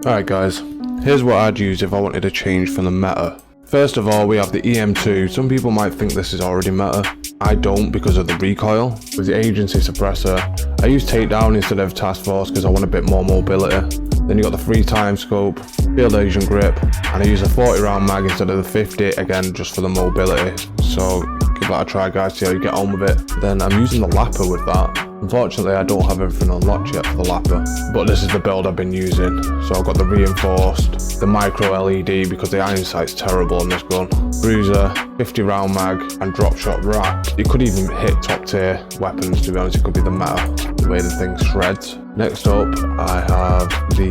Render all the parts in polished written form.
Alright guys, here's what I'd use if I wanted to change from the meta. First of all, we have the EM2. Some people might think this is already meta. I don't, because of the recoil. With the agency suppressor, I use takedown instead of task force because I want a bit more mobility. Then you got the free time scope, field agent grip, and I use a 40 round mag instead of the 50, again just for the mobility. So give that a try guys, see how you get on with it. Then I'm using the lapper with that. Unfortunately, I don't have everything unlocked yet for the lapper, but this is the build I've been using. So I've got the reinforced, the micro LED because the iron sight's terrible on this gun, bruiser, 50 round mag, and drop shot rack. You could even hit top tier weapons, to be honest. It could be the meta, the way the thing shreds. Next up, I have the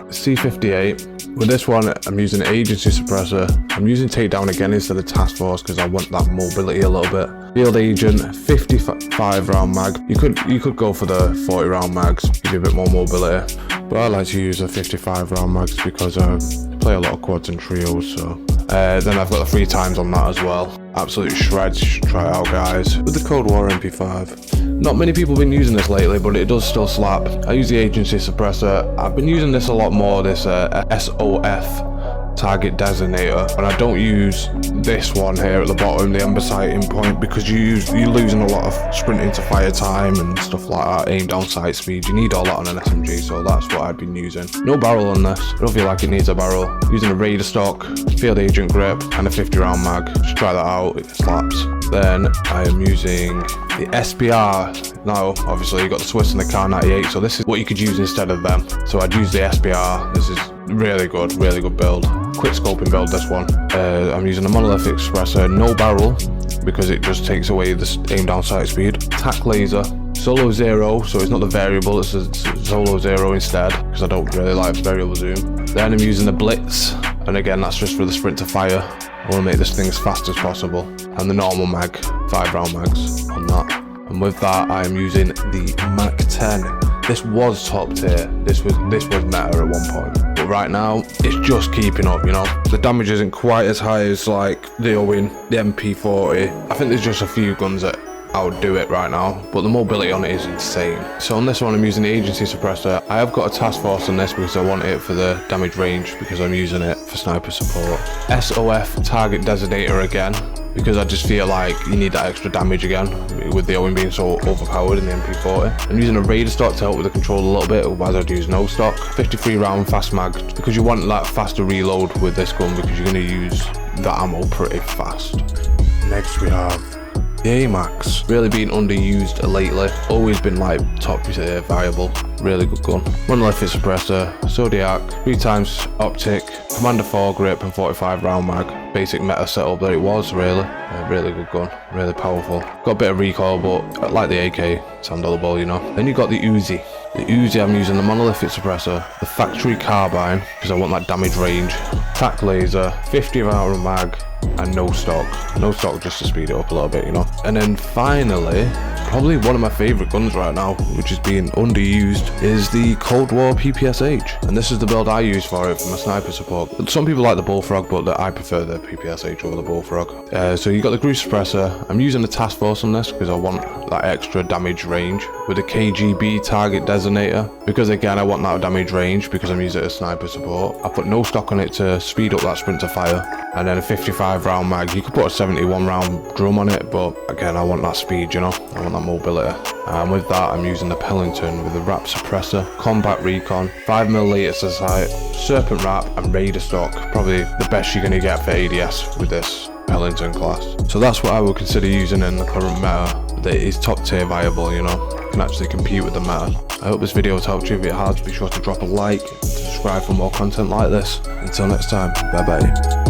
C58. With this one, I'm using an agency suppressor. I'm using takedown again instead of task force because I want that mobility a little bit. Field agent, 55 round mag. You could go for the 40 round mags, give you a bit more mobility. But I like to use the 55 round mags because I play a lot of quads and trios. So then I've got the 3 times on that as well. Absolute shreds. You should try it out guys. With the code War Mp5. Not many people have been using this lately, but it does still slap. I use the agency suppressor. I've been using this a lot more, this SOF target designator, and I don't use this one here at the bottom, the ember sighting point, because you're losing a lot of sprinting to fire time and stuff like that, aim down sight speed. You need all that on an SMG, so that's what I've been using. No barrel on this. I don't feel like it needs a barrel. Using a Raider stock, field agent grip, and a 50 round mag. Just try that out, it slaps. Then I am using the SPR. Now obviously you got the Swiss and the Car 98, so this is what you could use instead of them. So I'd use the SPR. This is really good build. Quick scoping build, this one. I'm using a monolithic suppressor, no barrel, because it just takes away the aim down sight speed. Tac laser, solo 0, so it's not the variable, it's a solo 0 instead, because I don't really like variable zoom. Then I'm using the blitz, and again that's just for the sprint to fire. I want to make this thing as fast as possible. And the normal mag, 5 round mags on that. And with that I am using the Mac 10. This was top tier, this was meta at one point, but right now it's just keeping up, you know. The damage isn't quite as high as like the Owen, the MP40. I think there's just a few guns that outdo it right now, but the mobility on it is insane. So on this one I'm using the agency suppressor. I have got a task force on this because I want it for the damage range, because I'm using it for sniper support. SOF target designator again, because I just feel like you need that extra damage again with the Owen being so overpowered in the MP40. I'm using a Raider stock to help with the control a little bit, otherwise I'd use no stock. 53 round fast mag, because you want that faster reload with this gun, because you're going to use the ammo pretty fast. Next we have the AMAX, really being underused lately, always been like top tier viable, really good gun. Monolithic suppressor, Zodiac, 3 times optic, Commander 4 grip and 45 round mag. Basic meta setup that it was, really. Really good gun, really powerful. Got a bit of recoil, but like the AK, it's handleable, you know. Then you got the Uzi. The Uzi, I'm using the monolithic suppressor, the factory carbine, because I want that damage range. Tac laser, 50 round mag, and no stock just to speed it up a little bit, you know. And then finally, probably one of my favorite guns right now, which is being underused, is the Cold War Ppsh, and this is the build I use for it for my sniper support. Some people like the bullfrog, but I prefer the Ppsh over the bullfrog. So you got the grease suppressor. I'm using the task force on this because I want that extra damage range, with the KGB target designator, because again I want that damage range because I'm using it as sniper support. I put no stock on it to speed up that sprint to fire, and then a 55 round mag. You could put a 71 round drum on it, but again I want that speed, you know, I want that mobility. And with that I'm using the Pellington with the wrap suppressor, combat recon, 5mm to sight, serpent wrap and Raider stock. Probably the best you're going to get for ADS with this Pellington class. So that's what I would consider using in the current meta that is top tier viable, you know, can actually compete with the meta. I hope this video has helped you. If it has, be sure to drop a like, subscribe for more content like this. Until next time, bye bye.